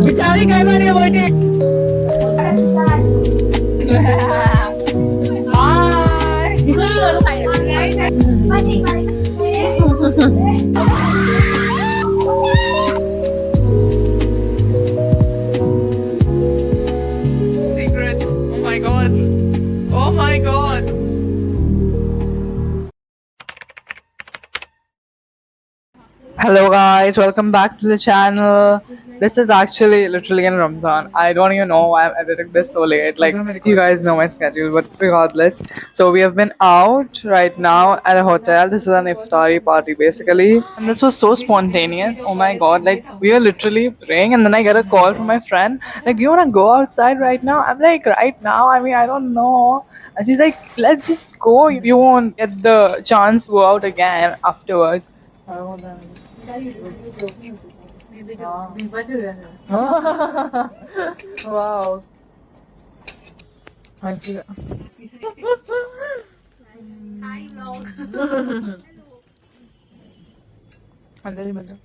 बेचारी कई बार ये बैठे secret. Oh my god. Oh my god. Hello guys, welcome back to the channel. This is actually literally in Ramzan. I don't even know why I'm editing this so late. Like, you guys know my schedule, but regardless. So we have been out right now at a hotel. This is an iftari party basically. And this was so spontaneous. Oh my god, like we were literally praying and then I get a call from my friend. Like, you wanna go outside right now? I'm like, right now? I mean, I don't know. And she's like, let's just go. You won't get the chance to go out again afterwards. Wow.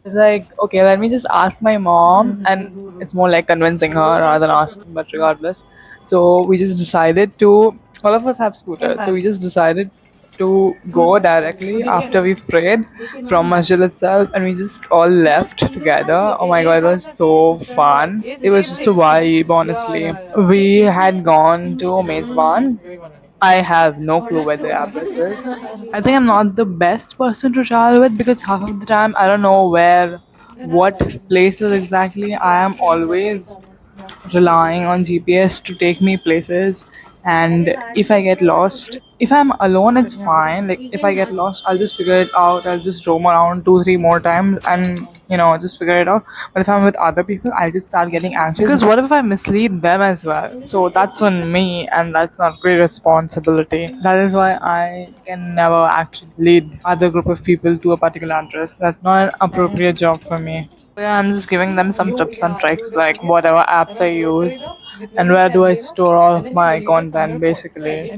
It's like, okay, let me just ask my mom, and it's more like convincing her rather than asking, but regardless. So we just decided to, all of us have scooters, so we just decided to go directly after we prayed from Masjid itself, and we just all left together. Oh my god, it was so fun. It was just a vibe, honestly. We had gone to Mezban. I have no clue where the address is. I think I'm not the best person to travel with because half of the time I don't know what places exactly. I am always relying on GPS to take me places. And if I get lost, if I'm alone, it's fine. Like, if I get lost, I'll just figure it out. I'll just roam around two, three more times and, just figure it out. But if I'm with other people, I'll just start getting anxious. Because what if I mislead them as well? So that's on me, and that's not great responsibility. That is why I can never actually lead other group of people to a particular address. That's not an appropriate job for me. Yeah, I'm just giving them some tips and tricks, like whatever apps I use and where do I store all of my content basically.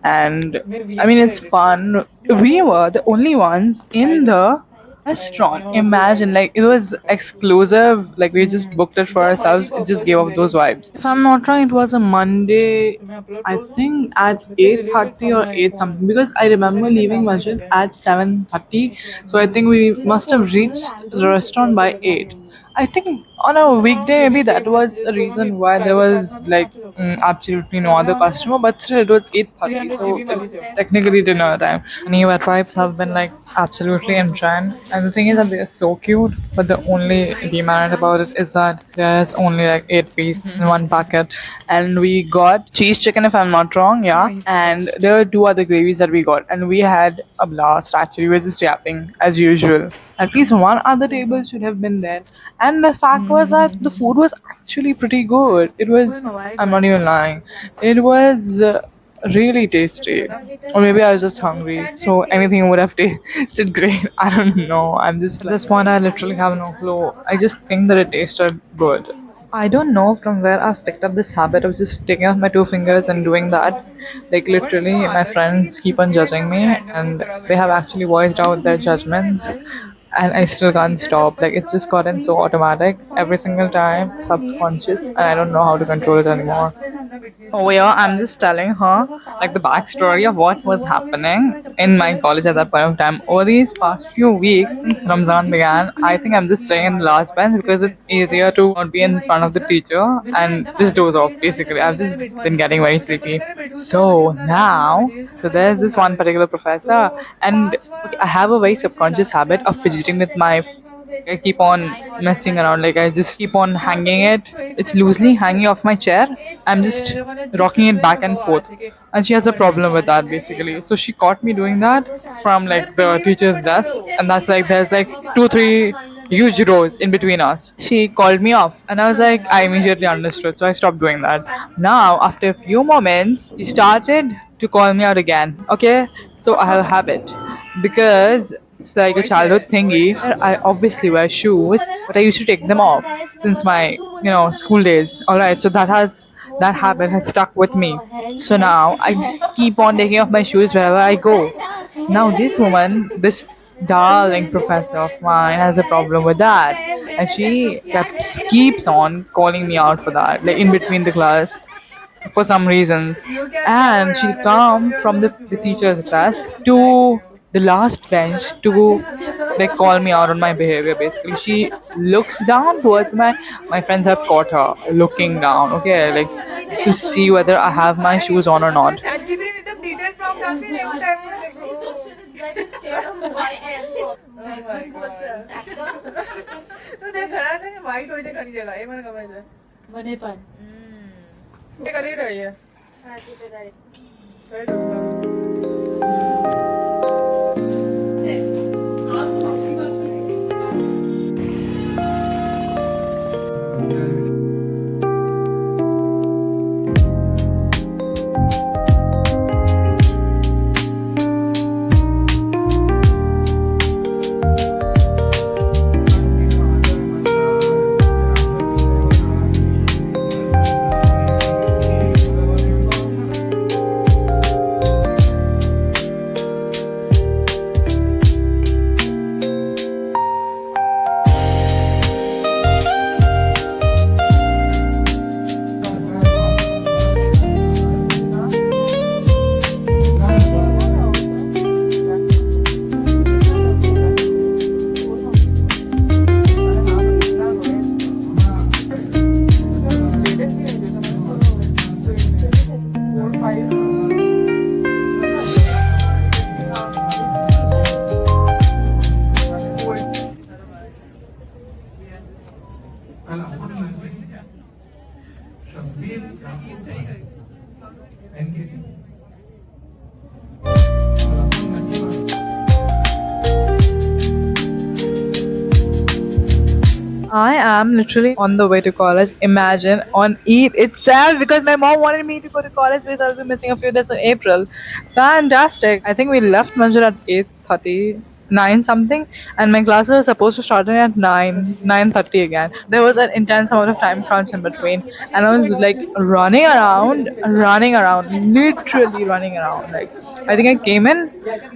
And I mean, it's fun. We were the only ones in the restaurant. Imagine, like, it was exclusive, like we just booked it for ourselves. It just gave off those vibes. If I'm not wrong, it was a Monday, I think at 8:30 or 8 something, because I remember leaving Masjid at 7:30. So I think we must have reached the restaurant by 8. I think on a weekday, maybe that was a reason why there was like absolutely no other customer, but still it was 8:30, so it's technically dinner time. Niwa tribes have been like absolutely in trend, and the thing is that they are so cute, but the only demerit about it is that there's only like 8 pieces in one packet. And we got cheese chicken, if I'm not wrong, yeah. And there were two other gravies that we got, and we had a blast. Actually, we were just yapping as usual. At least one other table should have been there. And the fact was that the food was actually pretty good. It was, I'm not even lying, it was really tasty. Or maybe I was just hungry, so anything would have tasted great. I don't know. I'm just, at this point, I literally have no clue. I just think that it tasted good. I don't know from where I've picked up this habit of just taking off my two fingers and doing that. Like, literally, my friends keep on judging me, and they have actually voiced out their judgments, and I still can't stop. Like, it's just gotten so automatic every single time, subconscious, and I don't know how to control it anymore. Oh yeah, I'm just telling her like the backstory of what was happening in my college at that point of time. Over these past few weeks since Ramzan began, I think I'm just staying in the last bench because it's easier to not be in front of the teacher and just doze off basically. I've just been getting very sleepy. So now, so there's this one particular professor, and okay, I have a very subconscious habit of fidgeting with my, I keep on messing around. Like, I just keep on hanging it. It's loosely hanging off my chair. I'm just rocking it back and forth. And she has a problem with that basically. So she caught me doing that from like the teacher's desk. And that's like, there's like two, three huge rows in between us. She called me off. And I was like, I immediately understood. So I stopped doing that. Now, after a few moments, she started to call me out again. Okay. So I have a habit because It's like a childhood thingy. I obviously wear shoes, but I used to take them off since my school days. All right, so that habit has stuck with me. So now I just keep on taking off my shoes wherever I go. Now this woman, this darling professor of mine, has a problem with that, and she keeps on calling me out for that, like in between the class for some reasons. And she'll come from the teacher's desk to the last bench to like call me out on my behavior. Basically, she looks down towards my friends have caught her looking down, okay, like to see whether I have my shoes on or not. I am literally on the way to college. Imagine on Eid itself because my mom wanted me to go to college because I'll be missing a few days in April. Fantastic. I think we left Manjur at 8:30, 9 something, and my classes were supposed to start at 9:30 again. There was an intense amount of time crunch in between, and I was like running around, literally running around. Like I think I came in,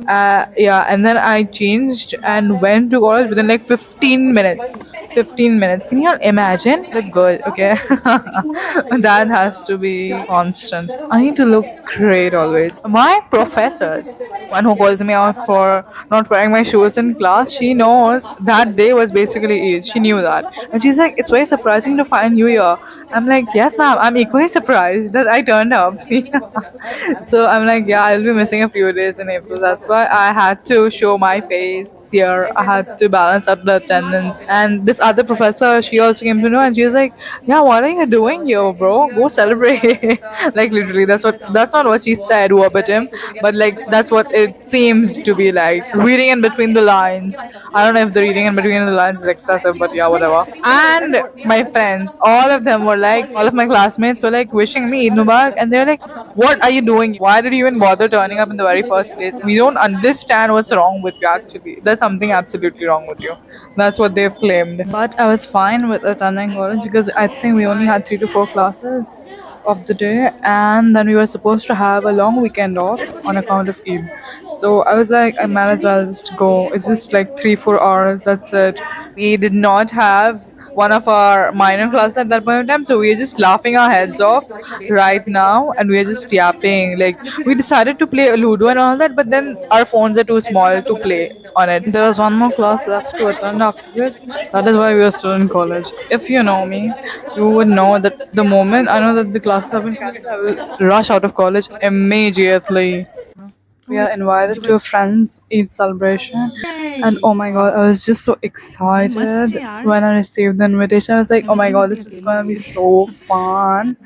yeah, and then I changed and went to college within like 15 minutes. 15 minutes. Can you all imagine? Look good, okay? That has to be constant. I need to look great always. My professor, one who calls me out for not wearing my shoes in class, she knows that day was basically Eid. She knew that. And she's like, it's very surprising to find you here. I'm like, yes, ma'am, I'm equally surprised that I turned up. So I'm like, yeah, I'll be missing a few days in April. That's why I had to show my face here. I had to balance out the attendance. And this other professor, she also came to know, and she was like, yeah, what are you doing here, bro? Go celebrate. Like literally, that's not what she said verbatim, but like that's what it seems to be like. Reading in between the lines. I don't know if the reading in between the lines is excessive, but yeah, whatever. And my friends, all of them were like, all of my classmates were like wishing me Eid Mubarak, and they're like, what are you doing? Why did you even bother turning up in the very first place? We don't understand what's wrong with you actually. There's something absolutely wrong with you. That's what they've claimed. But I was fine with attending college because I think we only had 3 to 4 classes of the day, and then we were supposed to have a long weekend off on account of Eid. So I was like, I might as well just go. It's just like 3 4 hours, that's it. We did not have one of our minor classes at that point in time, so we are just laughing our heads off right now, and we are just yapping. Like we decided to play Ludo and all that, but then our phones are too small to play on it. There was one more class left to attend after this. That is why we are still in college. If you know me, you would know that the moment I know that the classes have been cancelled, I will rush out of college immediately. We are invited to a friend's Eid celebration, and oh my god, I was just so excited when I received the invitation. I was like, oh my god, this is gonna be so fun.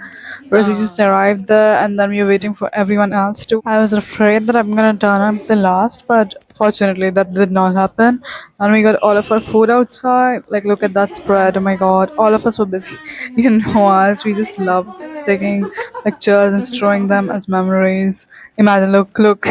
Whereas we just arrived there, and then we were waiting for everyone else to. I was afraid that I'm gonna turn up the last, but fortunately that did not happen. And we got all of our food outside. Like, look at that spread. Oh my god, all of us were busy. You know us. We just love taking pictures and storing them as memories. Imagine, look.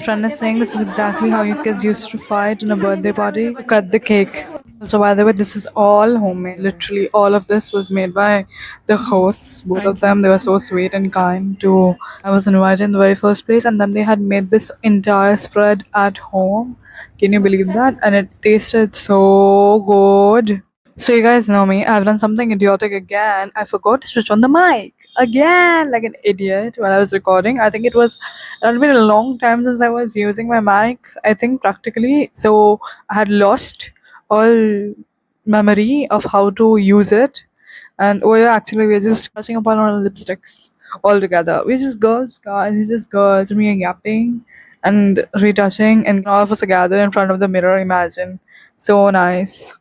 friend is saying this is exactly how you kids used to fight in a birthday party. Cut the cake. So by the way, this is all homemade. Literally, all of this was made by the hosts. Both of them, they were so sweet and kind. To I was invited in the very first place, and then they had made this entire spread at home. Can you believe that? And it tasted so good. So you guys know me. I've done something idiotic again. I forgot to switch on the mic again, like an idiot, while I was recording. I think it had been a long time since I was using my mic. I think practically. So I had lost all memory of how to use it. And oh yeah, actually we're just touching upon our lipsticks all together. We're just girls, guys. We're just girls. And we're yapping and retouching, and all of us are gathered in front of the mirror. Imagine, so nice.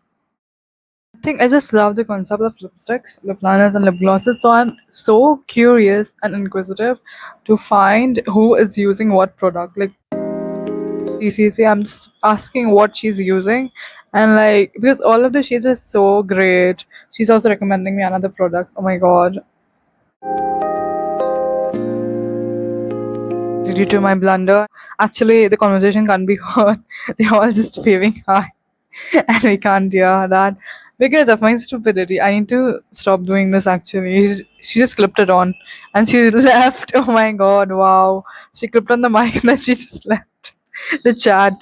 I think I just love the concept of lipsticks, lip liners, and lip glosses. So I'm so curious and inquisitive to find who is using what product. Like CCC, I'm just asking what she's using, and like because all of the shades are so great. She's also recommending me another product. Oh my god! Due to my blunder, actually the conversation can't be heard. They're all just waving hi. And I can't hear that because of my stupidity. I need to stop doing this actually. She just clipped it on and she left. Oh my god, wow. She clipped on the mic and then she just left the chat.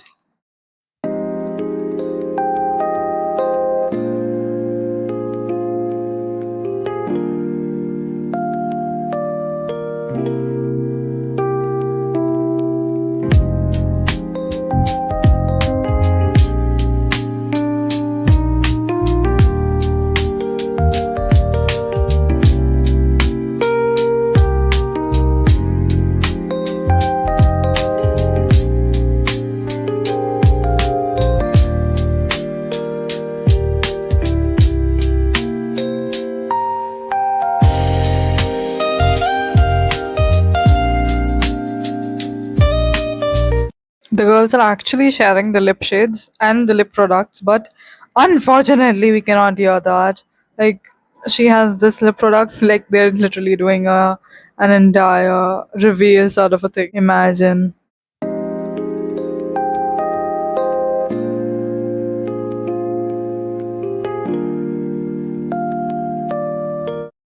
The girls are actually sharing the lip shades and the lip products, but unfortunately, we cannot hear that. Like, she has this lip product, like, they're literally doing an entire reveal sort of a thing. Imagine.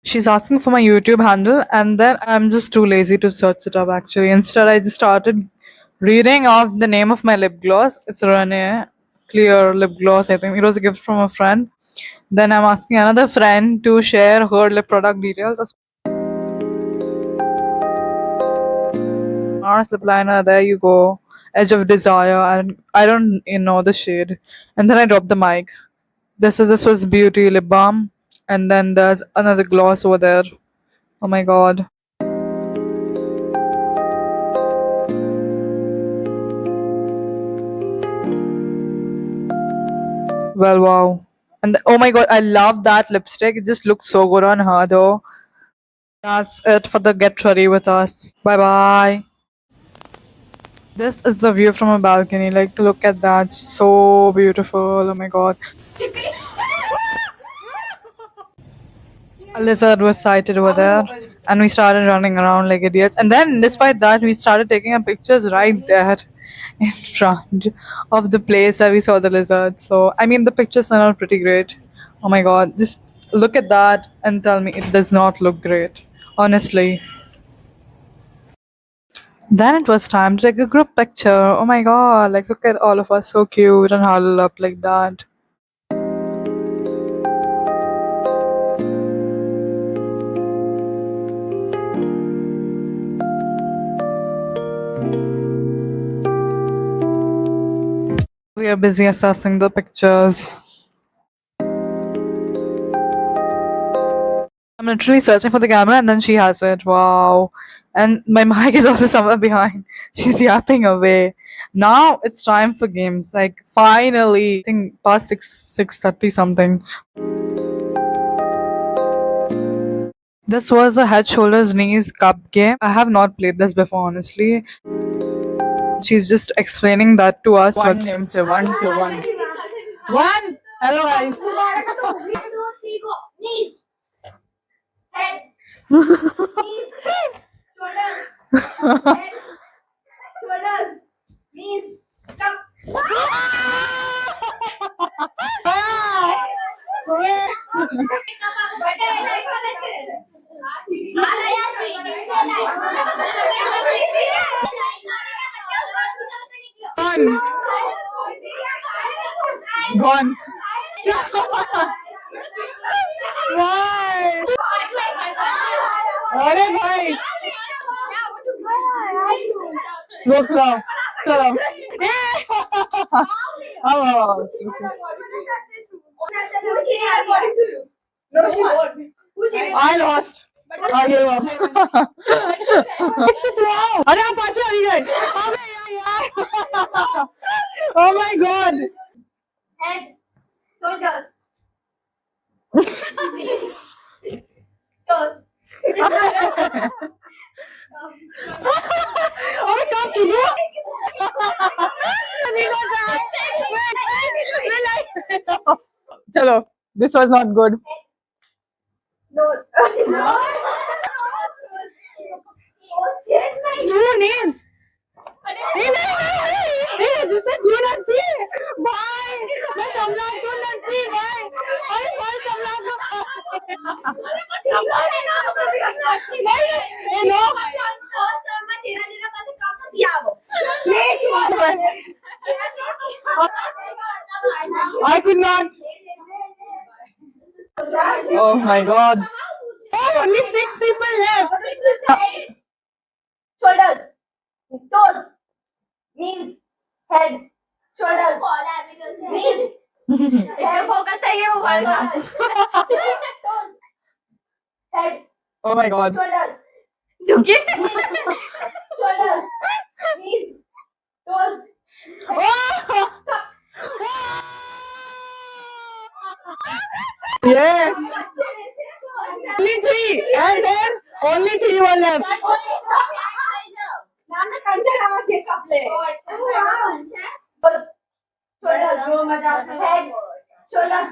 She's asking for my YouTube handle, and then I'm just too lazy to search it up actually. Instead, I just started reading off the name of my lip gloss. It's Renee Clear Lip Gloss, I think. It was a gift from a friend. Then I'm asking another friend to share her lip product details. Mars lip liner, there you go. Edge of Desire, and I don't know the shade. And then I dropped the mic. This was Beauty lip balm, and then there's another gloss over there. Oh my god. Well, wow. And oh my god, I love that lipstick. It just looks so good on her though. That's it for the get ready with us. Bye bye. This is the view from a balcony. Like, look at that. So beautiful. Oh my god. A lizard was sighted over there, and we started running around like idiots. And then, despite that, we started taking our pictures right there in front of the place where we saw the lizard. So, I mean, the pictures turned out pretty great. Oh my god, just look at that and tell me it does not look great. Honestly. Then it was time to take a group picture. Oh my god, like look at all of us so cute and huddled up like that. We are busy assessing the pictures. I'm literally searching for the camera and then she has it. Wow. And my mic is also somewhere behind. She's yapping away. Now it's time for games. Like finally, I think past 6:30 something. This was a head, shoulders, knees cup game. I have not played this before, honestly. She's just explaining that to us. One name to one to one. One. Hello guys. Knees. Head. Knees. Shoulders. Head. Shoulders. Gone. Gone. Why? अरे भाई रुक जाओ चलो आओ I lost. I gave up. अरे आप पाछे आ गए अबे यार Oh my god. Head, shoulders, toes. अबे काम कीजिए चलो this was not good. Nose. Soon is. जिससे क्यों लगती है भाई मैं तबला क्यों लगती है भाई अरे भाई tabla I could not. Oh my god. Oh, only 6 people left. Shoulders, toes, knees, head, shoulders, knees. एकदम फोकस है ये मोबाइल का. Toes, head, Oh my god. shoulders, झुके. Shoulders, knees, toes. Oh! Yes. Only 3 and then only 3 were left. Head, shoulders,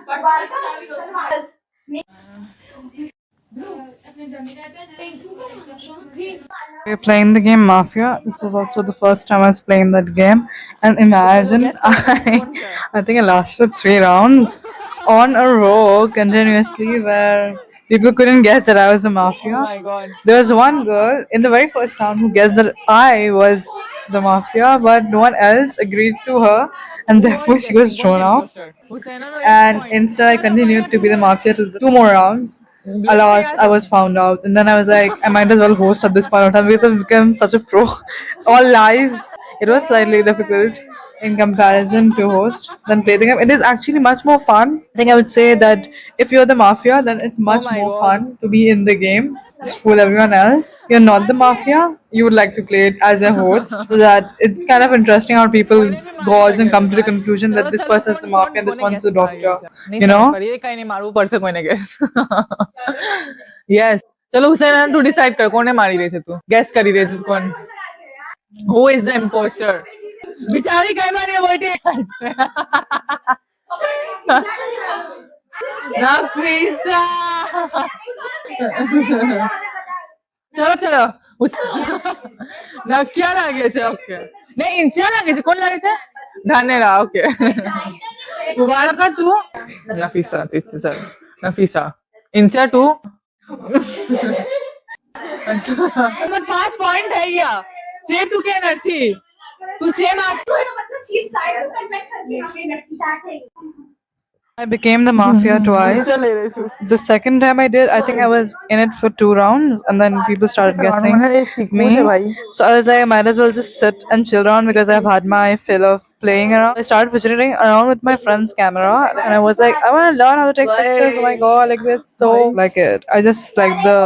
We're playing the game Mafia. This was also the first time I was playing that game. And imagine I think I lasted 3 rounds on a row continuously where people couldn't guess that I was a mafia. Oh my god. There was one girl in the very first round who guessed that I was the mafia, but no one else agreed to her and therefore she was thrown out. And instead I continued to be the mafia to the 2 more rounds. Alas, I was found out, and then I was like, I might as well host at this point of time because I've become such a pro. All lies. It was slightly difficult in comparison to host than play the game. It is actually much more fun. I think I would say that if you're the mafia, then it's much more fun to be in the game. Just fool everyone else. You're not the mafia. You would like to play it as a host, so that it's kind of interesting how people gauge and come to the conclusion that this person is the mafia and this one's the doctor. You know? Yes. चलो हुसैन तू decide कर कौन है मारी रही थी तू guess करी रही थी कौन हु इज द इम्पोस्टर बिचारी कई मारे बोलते नफीसा चलो चलो ना क्या लागे छे ओके नहीं इंसिया लागे छे कौन लागे छे धानेरा ओके मुबारक तू नफीसा चल नफीसा इंसिया तू 5 पॉइंट है या 6 तू के नथी तू 6 I became the mafia twice. The second time I did, I think I was in it for 2 rounds, and then people started guessing me. So I was like, I might as well just sit and chill around because I've had my fill of playing around. I started fidgeting around with my friend's camera, and I was like, I want to learn how to take pictures. Oh my god, like this, so like it. I just like the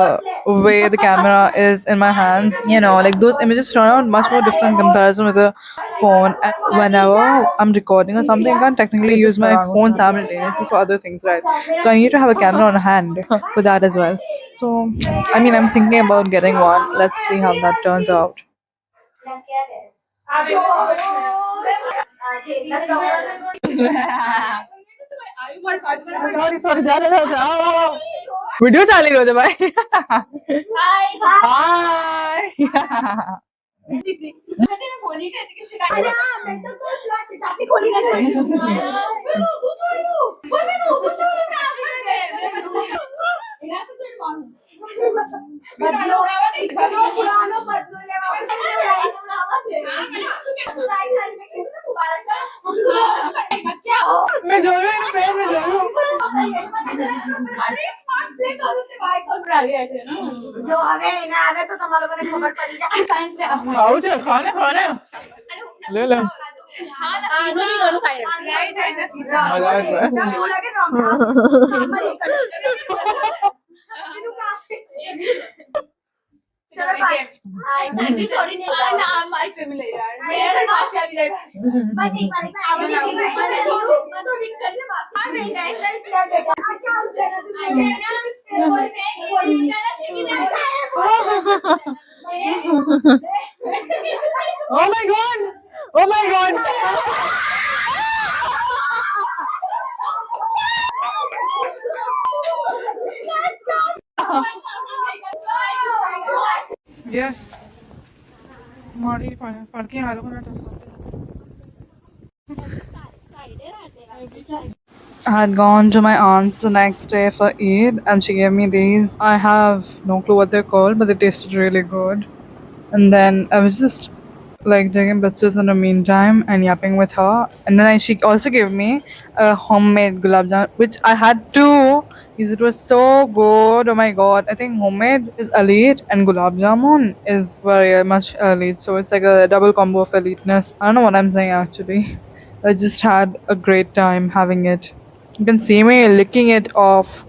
way the camera is in my hand. You know, like those images turn out much more different in comparison with a phone. And whenever I'm recording or something, I can't technically use my phone simultaneously for other things, right? So I need to have a camera on hand for that as well. So I mean, I'm thinking about getting one. Let's see how that turns out. sorry जा video चाली रहो थे भाई हाय पुरानो बदलू लेवा मैं जो रही हूँ मैं जो रही हूँ जो आवे ना आवे तो तुम लोगों ने खबर पड़ी जाए खाओ जो खाने खाने ले ले मजा आ रहा है लगे ना चलो बाय सॉरी नहीं ना माइक पे मिले यार मेरे पास क्या भी जाएगा बस एक बार मैं तो रिंग कर ले बाप हां नहीं गाइस चल बेटा अच्छा उससे ना Oh my god! Oh my god! Yes. Mari पढ़ के आ लोगों I had gone to my aunt's the next day for Eid and she gave me these. I have no clue what they're called, but they tasted really good. And then I was just like taking pictures in the meantime and yapping with her. And then she also gave me a homemade gulab jamun, which I had two because it was so good. Oh my god! I think homemade is elite and gulab jamun is very much elite. So it's like a double combo of eliteness. I don't know what I'm saying actually. I just had a great time having it. You can see me licking it off